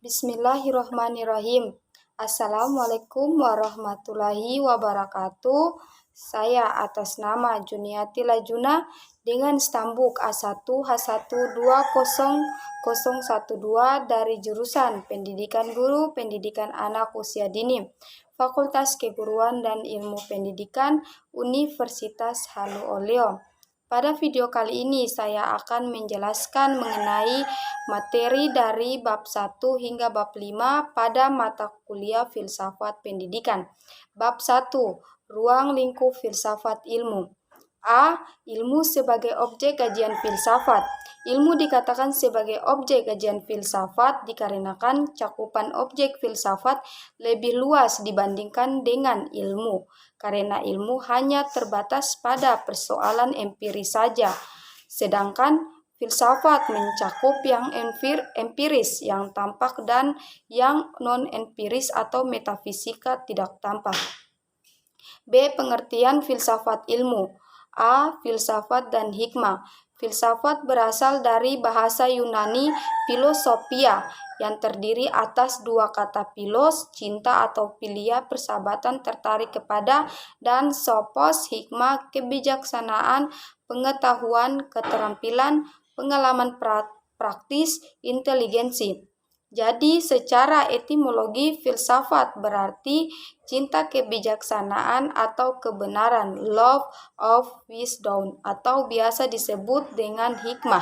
Bismillahirrahmanirrahim. Assalamualaikum warahmatullahi wabarakatuh. Saya atas nama Juniati Lajuna dengan stambuk A1H1200012 dari jurusan Pendidikan Guru Pendidikan Anak Usia Dini, Fakultas Keguruan dan Ilmu Pendidikan Universitas Halu Oleo. Pada video kali ini saya akan menjelaskan mengenai materi dari bab 1 hingga bab 5 pada mata kuliah Filsafat Pendidikan. Bab 1, Ruang Lingkup Filsafat Ilmu. A. Ilmu sebagai objek kajian filsafat. Ilmu dikatakan sebagai objek kajian filsafat dikarenakan cakupan objek filsafat lebih luas dibandingkan dengan ilmu, karena ilmu hanya terbatas pada persoalan empiris saja, sedangkan filsafat mencakup yang empiris, yang tampak, dan yang non-empiris atau metafisika tidak tampak. B. Pengertian filsafat ilmu. A. Filsafat dan hikmah. Filsafat berasal dari bahasa Yunani philosophia yang terdiri atas dua kata philos, cinta atau philia, persahabatan, tertarik kepada, dan sophos, hikmah, kebijaksanaan, pengetahuan, keterampilan, pengalaman praktis, inteligensi. Jadi secara etimologi filsafat berarti cinta kebijaksanaan atau kebenaran, love of wisdom, atau biasa disebut dengan hikmah.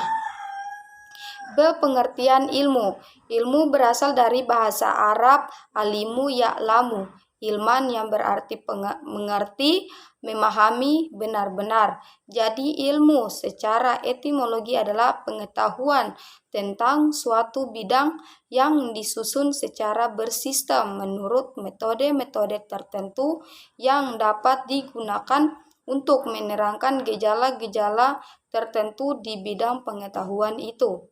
B. Pengertian ilmu. Ilmu berasal dari bahasa Arab alimu ya'lamu, ilman yang berarti mengerti, memahami, benar-benar. Jadi ilmu secara etimologi adalah pengetahuan tentang suatu bidang yang disusun secara bersistem menurut metode-metode tertentu yang dapat digunakan untuk menerangkan gejala-gejala tertentu di bidang pengetahuan itu.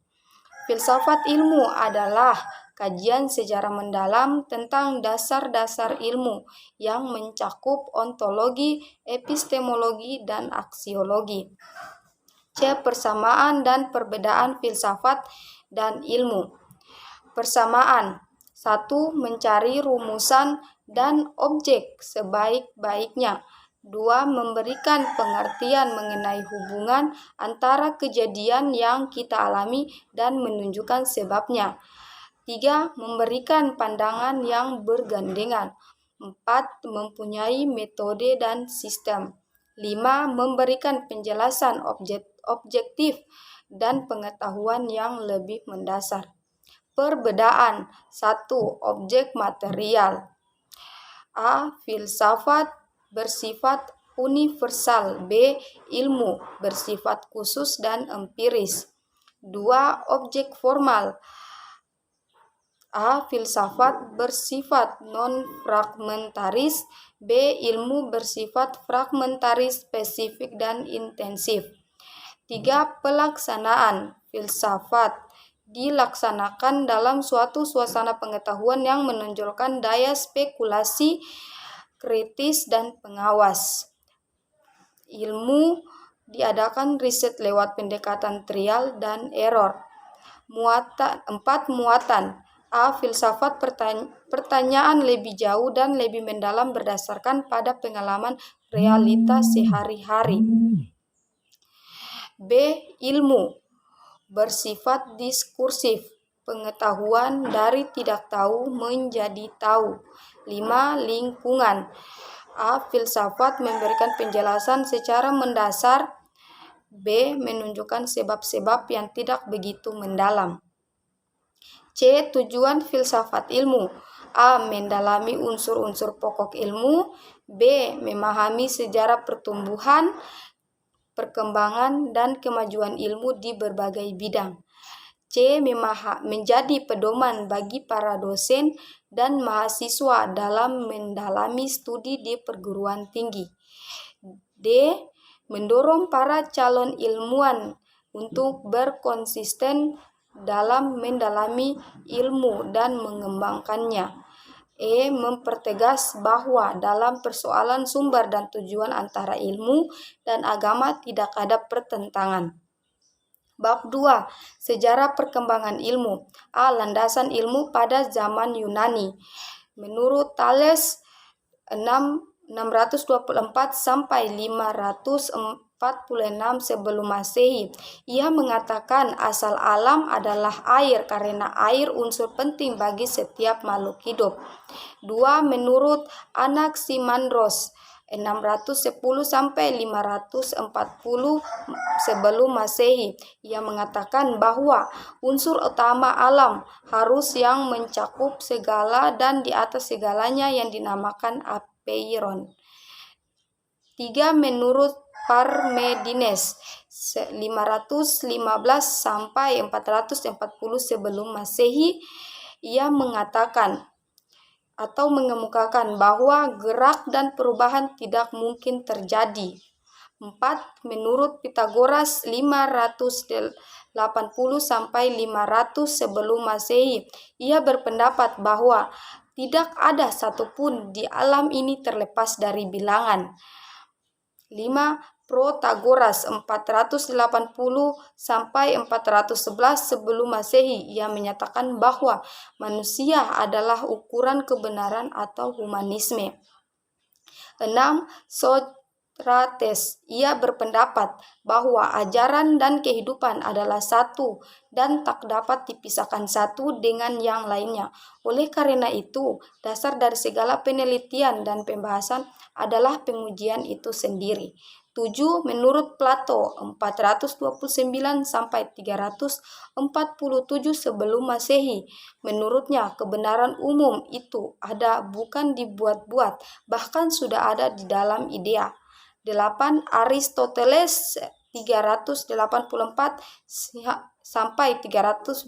Filsafat ilmu adalah kajian secara mendalam tentang dasar-dasar ilmu yang mencakup ontologi, epistemologi, dan aksiologi. C. Persamaan dan perbedaan filsafat dan ilmu. Persamaan. 1. Mencari rumusan dan objek sebaik-baiknya. 2. Memberikan pengertian mengenai hubungan antara kejadian yang kita alami dan menunjukkan sebabnya. 3. Memberikan pandangan yang bergandengan. 4. Mempunyai metode dan sistem. 5. Memberikan penjelasan objektif dan pengetahuan yang lebih mendasar. Perbedaan. 1. Objek material. A. Filsafat bersifat universal. B. Ilmu bersifat khusus dan empiris. 2. Objek formal. A. Filsafat bersifat non-fragmentaris. B. Ilmu bersifat fragmentaris, spesifik, dan intensif. 3. Pelaksanaan. Filsafat dilaksanakan dalam suatu suasana pengetahuan yang menonjolkan daya spekulasi, kritis, dan pengawas. Ilmu diadakan riset lewat pendekatan trial dan error. 4. Muatan. A. Filsafat pertanyaan lebih jauh dan lebih mendalam berdasarkan pada pengalaman realitas sehari-hari. B. Ilmu bersifat diskursif, pengetahuan dari tidak tahu menjadi tahu. 5. Lingkungan. A. Filsafat memberikan penjelasan secara mendasar. B. Menunjukkan sebab-sebab yang tidak begitu mendalam. C. Tujuan filsafat ilmu. A. Mendalami unsur-unsur pokok ilmu. B. Memahami sejarah pertumbuhan, perkembangan, dan kemajuan ilmu di berbagai bidang. C. Menjadi pedoman bagi para dosen dan mahasiswa dalam mendalami studi di perguruan tinggi. D. Mendorong para calon ilmuwan untuk berkonsisten dalam mendalami ilmu dan mengembangkannya. E. Mempertegas bahwa dalam persoalan sumber dan tujuan antara ilmu dan agama tidak ada pertentangan. Bab 2. Sejarah perkembangan ilmu. A. Landasan ilmu pada zaman Yunani. Menurut Thales 624 sampai 546 sebelum Masehi, ia mengatakan asal alam adalah air karena air unsur penting bagi setiap makhluk hidup. 2. Menurut Anaximandros 610 sampai 540 sebelum Masehi, ia mengatakan bahwa unsur utama alam harus yang mencakup segala dan di atas segalanya yang dinamakan apeiron. 3. Menurut Parmenides 515 sampai 440 sebelum Masehi, ia mengatakan atau mengemukakan bahwa gerak dan perubahan tidak mungkin terjadi. 4. Menurut Pythagoras 580 sampai 500 sebelum Masehi, ia berpendapat bahwa tidak ada satupun di alam ini terlepas dari bilangan. 5. Protagoras 480 sampai 411 sebelum Masehi, ia menyatakan bahwa manusia adalah ukuran kebenaran atau humanisme. 6. Socrates, ia berpendapat bahwa ajaran dan kehidupan adalah satu dan tak dapat dipisahkan satu dengan yang lainnya. Oleh karena itu, dasar dari segala penelitian dan pembahasan adalah pengujian itu sendiri. 7. Menurut Plato 429 sampai 347 sebelum Masehi, menurutnya kebenaran umum itu ada bukan dibuat-buat, bahkan sudah ada di dalam idea. 8. Aristoteles 384 sampai 322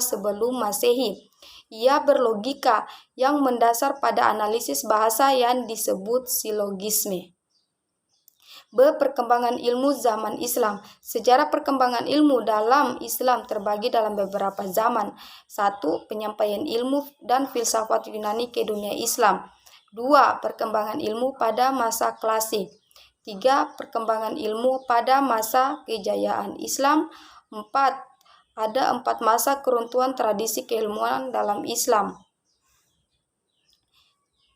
sebelum Masehi, ia berlogika yang mendasar pada analisis bahasa yang disebut silogisme. B. Perkembangan ilmu zaman Islam. Sejarah perkembangan ilmu dalam Islam terbagi dalam beberapa zaman. 1. Penyampaian ilmu dan filsafat Yunani ke dunia Islam. 2. Perkembangan ilmu pada masa klasik. 3. Perkembangan ilmu pada masa kejayaan Islam. 4. Ada 4 masa keruntuhan tradisi keilmuan dalam Islam.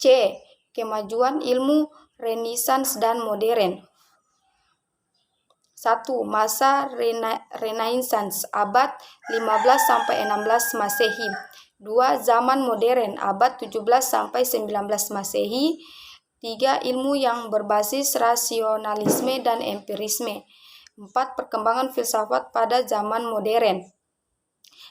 C. Kemajuan ilmu Renaissance dan modern. 1. Masa Renaissance abad 15 sampai 16 Masehi. 2. Zaman modern abad 17 sampai 19 Masehi. 3. Ilmu yang berbasis rasionalisme dan empirisme. 4. Perkembangan filsafat pada zaman modern.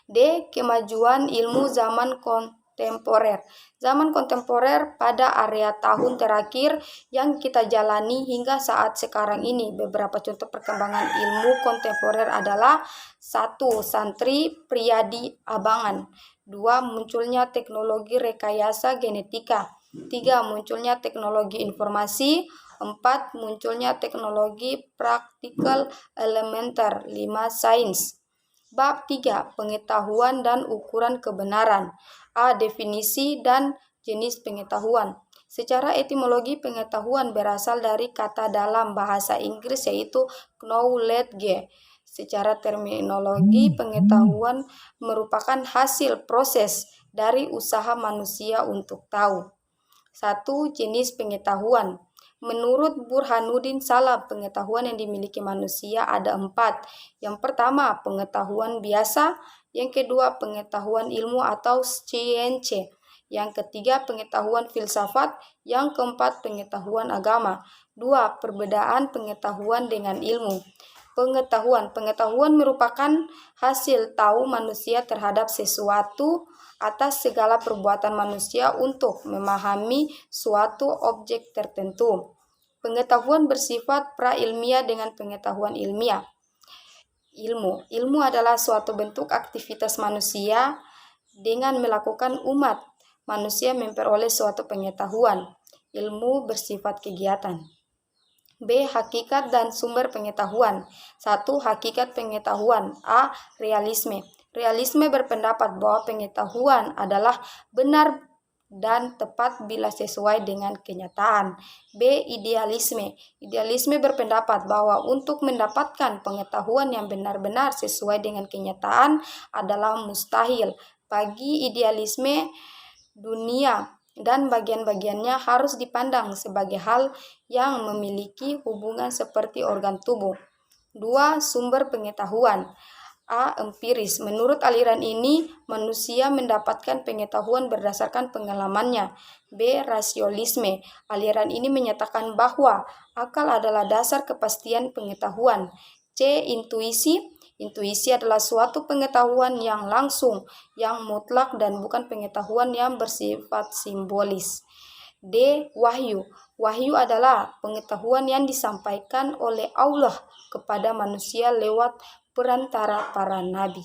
D. Kemajuan ilmu zaman kontemporer. Zaman kontemporer pada area tahun terakhir yang kita jalani hingga saat sekarang ini. Beberapa contoh perkembangan ilmu kontemporer adalah 1. Santri pria di Abangan. 2. Munculnya teknologi rekayasa genetika. 3. Munculnya teknologi informasi. 4. Munculnya teknologi praktikal elementer. 5. Sains. Bab 3. Pengetahuan dan ukuran kebenaran. A. Definisi dan jenis pengetahuan. Secara etimologi, pengetahuan berasal dari kata dalam bahasa Inggris yaitu knowledge. Secara terminologi, pengetahuan merupakan hasil proses dari usaha manusia untuk tahu. 1. Jenis pengetahuan. Menurut Burhanuddin Salam, pengetahuan yang dimiliki manusia ada 4. Yang pertama, pengetahuan biasa. Yang kedua, pengetahuan ilmu atau science. Yang ketiga, pengetahuan filsafat. Yang keempat, pengetahuan agama. 2. Perbedaan pengetahuan dengan ilmu. Pengetahuan merupakan hasil tahu manusia terhadap sesuatu atas segala perbuatan manusia untuk memahami suatu objek tertentu. Pengetahuan bersifat prailmiah dengan pengetahuan ilmiah. Ilmu adalah suatu bentuk aktivitas manusia dengan melakukan umat manusia memperoleh suatu pengetahuan. Ilmu bersifat kegiatan. B. Hakikat dan sumber pengetahuan. 1. Hakikat pengetahuan. A. Realisme. Realisme berpendapat bahwa pengetahuan adalah benar dan tepat bila sesuai dengan kenyataan. B. Idealisme. Idealisme berpendapat bahwa untuk mendapatkan pengetahuan yang benar-benar sesuai dengan kenyataan adalah mustahil. Bagi idealisme, dunia dan bagian-bagiannya harus dipandang sebagai hal yang memiliki hubungan seperti organ tubuh. 2. Sumber pengetahuan. A. Empiris. Menurut aliran ini, manusia mendapatkan pengetahuan berdasarkan pengalamannya. B. Rasionalisme. Aliran ini menyatakan bahwa akal adalah dasar kepastian pengetahuan. C. Intuisi. Intuisi adalah suatu pengetahuan yang langsung, yang mutlak, dan bukan pengetahuan yang bersifat simbolis. D. Wahyu. Wahyu adalah pengetahuan yang disampaikan oleh Allah kepada manusia lewat perantara para nabi.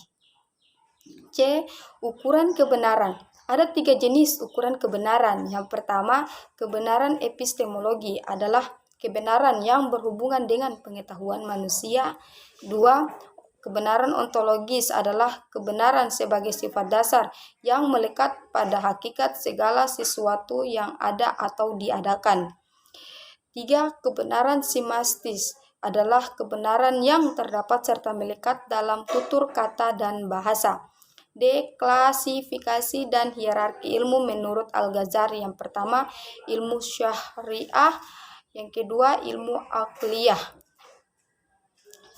C. Ukuran kebenaran. Ada 3 jenis ukuran kebenaran. Yang pertama, kebenaran epistemologi adalah kebenaran yang berhubungan dengan pengetahuan manusia. 2. Kebenaran ontologis adalah kebenaran sebagai sifat dasar yang melekat pada hakikat segala sesuatu yang ada atau diadakan. 3. Kebenaran simastis adalah kebenaran yang terdapat serta melekat dalam tutur kata dan bahasa. D. Klasifikasi dan hierarki ilmu menurut Al-Ghazali. Yang pertama, ilmu syariah. Yang kedua, ilmu akliyah.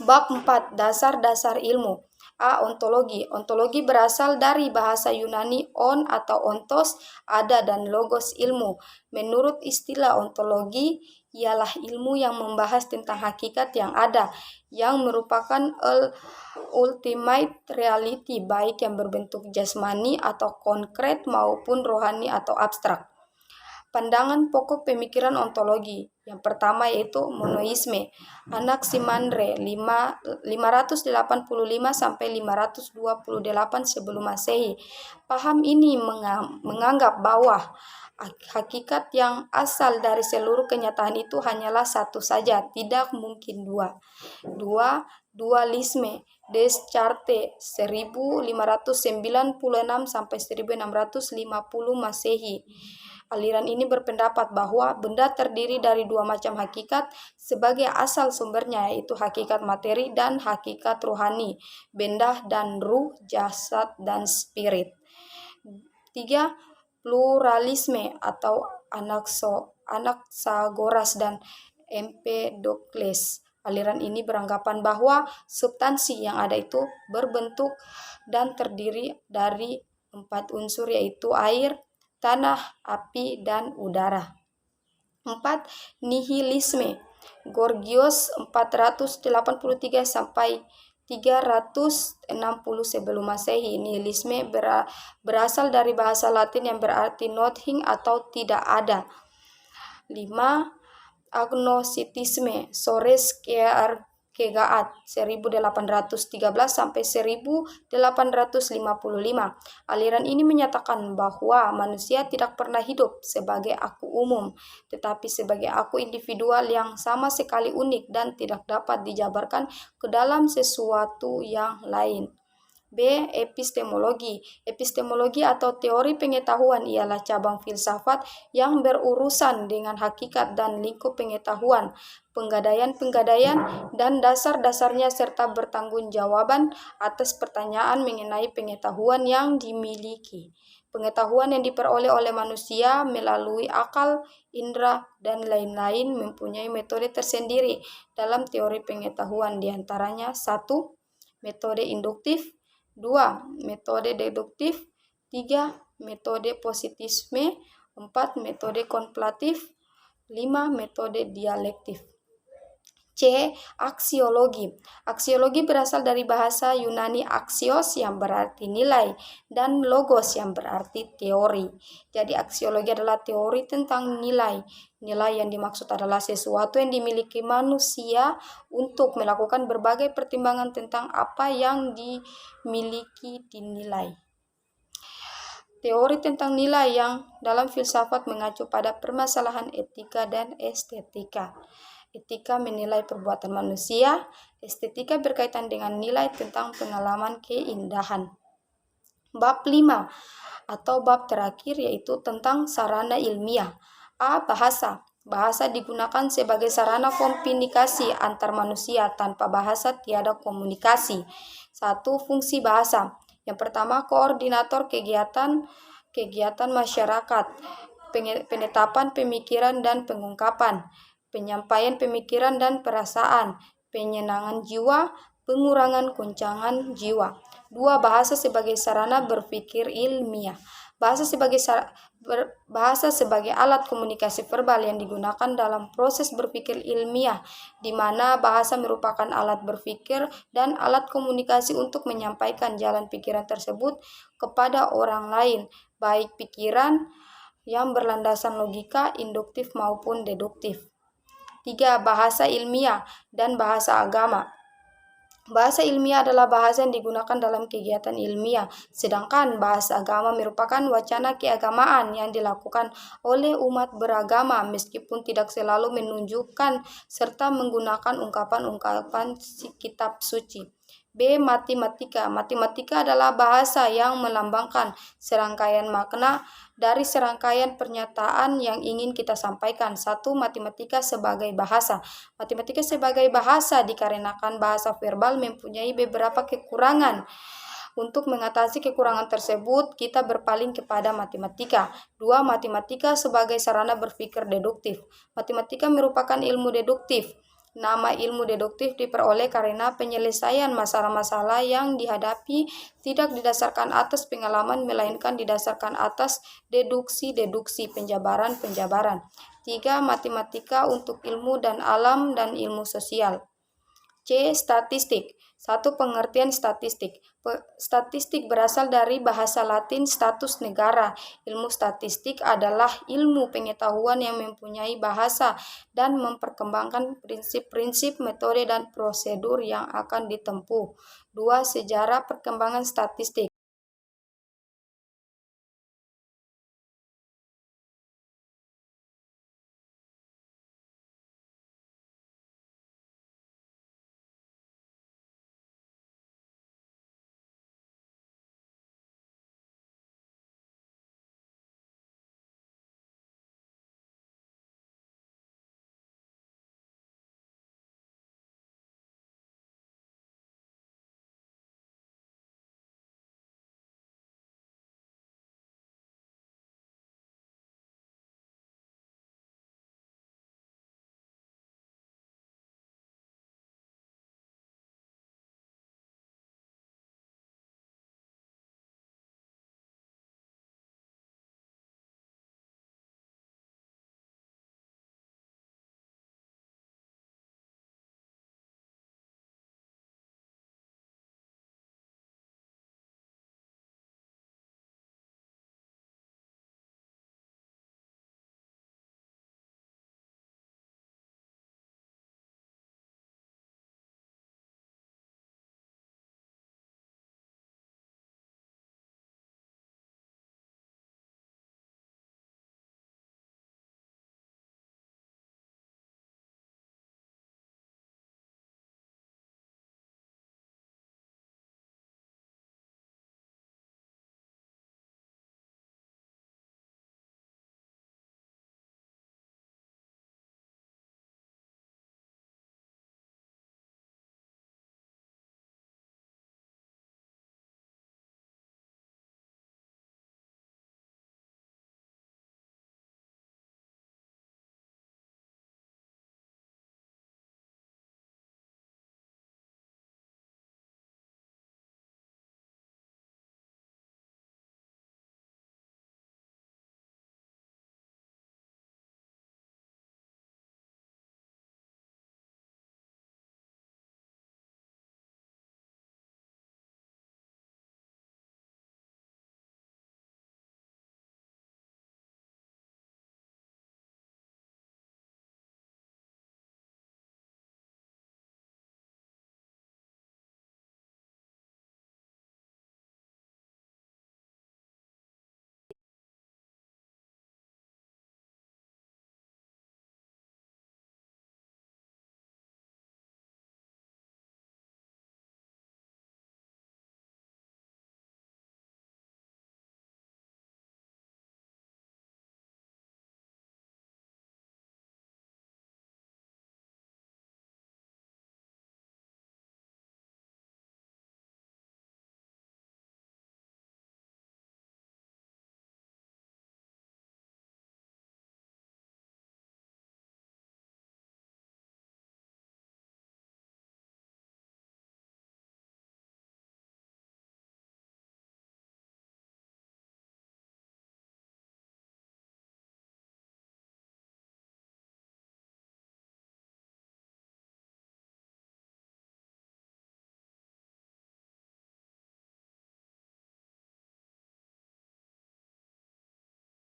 Bab 4. Dasar-dasar ilmu. A. Ontologi. Ontologi berasal dari bahasa Yunani on atau ontos, ada, dan logos ilmu. Menurut istilah ontologi, ialah ilmu yang membahas tentang hakikat yang ada, yang merupakan ultimate reality, baik yang berbentuk jasmani atau konkret maupun rohani atau abstrak. Pandangan pokok pemikiran ontologi. Yang pertama yaitu monoisme. Anaximandre 585 sampai 528 sebelum Masehi. Paham ini menganggap bahwa hakikat yang asal dari seluruh kenyataan itu hanyalah satu saja, tidak mungkin dua. 2. Dualisme. Descartes 1596 sampai 1650 Masehi. Aliran ini berpendapat bahwa benda terdiri dari 2 macam hakikat sebagai asal sumbernya, yaitu hakikat materi dan hakikat rohani, benda dan ruh, jasad dan spirit. 3. Pluralisme atau Anaxagoras dan Empedokles. Aliran ini beranggapan bahwa substansi yang ada itu berbentuk dan terdiri dari 4 unsur, yaitu air, tanah, api, dan udara. 4. Nihilisme. Gorgias 483 sampai 360 sebelum Masehi. Nihilisme berasal dari bahasa Latin yang berarti nothing atau tidak ada. 5. Agnosticisme. Soares Kierkegaard 1813 sampai 1855. Aliran ini menyatakan bahwa manusia tidak pernah hidup sebagai aku umum, tetapi sebagai aku individual yang sama sekali unik dan tidak dapat dijabarkan ke dalam sesuatu yang lain. B. Epistemologi. Epistemologi atau teori pengetahuan ialah cabang filsafat yang berurusan dengan hakikat dan lingkup pengetahuan, penggadaian-penggadaian, dan dasar-dasarnya serta bertanggungjawaban atas pertanyaan mengenai pengetahuan yang dimiliki. Pengetahuan yang diperoleh oleh manusia melalui akal, indera, dan lain-lain mempunyai metode tersendiri dalam teori pengetahuan, diantaranya 1. Metode induktif, 2. Metode deduktif, 3. Metode positisme, 4. Metode kontemplatif, 5. Metode dialektif. C. Aksiologi. Aksiologi berasal dari bahasa Yunani aksios yang berarti nilai dan logos yang berarti teori. Jadi aksiologi adalah teori tentang nilai. Nilai yang dimaksud adalah sesuatu yang dimiliki manusia untuk melakukan berbagai pertimbangan tentang apa yang dimiliki dinilai. Teori tentang nilai yang dalam filsafat mengacu pada permasalahan etika dan estetika. Etika menilai perbuatan manusia, estetika berkaitan dengan nilai tentang pengalaman keindahan. Bab 5. atau bab terakhir yaitu tentang sarana ilmiah. A. Bahasa. Bahasa digunakan sebagai sarana komunikasi antar manusia. Tanpa bahasa tiada komunikasi. 1. Fungsi bahasa. Yang pertama, koordinator kegiatan masyarakat, penetapan pemikiran dan pengungkapan, penyampaian pemikiran dan perasaan, penyenangan jiwa, pengurangan goncangan jiwa. 2. Bahasa sebagai sarana berpikir ilmiah. Bahasa sebagai alat komunikasi verbal yang digunakan dalam proses berpikir ilmiah, di mana bahasa merupakan alat berpikir dan alat komunikasi untuk menyampaikan jalan pikiran tersebut kepada orang lain, baik pikiran yang berlandasan logika, induktif maupun deduktif. 3. Bahasa ilmiah dan bahasa agama. Bahasa ilmiah adalah bahasa yang digunakan dalam kegiatan ilmiah, sedangkan bahasa agama merupakan wacana keagamaan yang dilakukan oleh umat beragama meskipun tidak selalu menunjukkan serta menggunakan ungkapan-ungkapan kitab suci. B. Matematika. Matematika adalah bahasa yang melambangkan serangkaian makna dari serangkaian pernyataan yang ingin kita sampaikan. 1. Matematika sebagai bahasa. Matematika sebagai bahasa dikarenakan bahasa verbal mempunyai beberapa kekurangan. Untuk mengatasi kekurangan tersebut, kita berpaling kepada matematika. 2. Matematika sebagai sarana berpikir deduktif. Matematika merupakan ilmu deduktif. Nama ilmu deduktif diperoleh karena penyelesaian masalah-masalah yang dihadapi tidak didasarkan atas pengalaman, melainkan didasarkan atas deduksi-deduksi, penjabaran-penjabaran. 3. Matematika untuk ilmu dan alam dan ilmu sosial. C. Statistik. 1. Pengertian statistik. Statistik berasal dari bahasa Latin status negara. Ilmu statistik adalah ilmu pengetahuan yang mempunyai bahasa dan memperkembangkan prinsip-prinsip, metode, dan prosedur yang akan ditempuh. 2. Sejarah perkembangan statistik.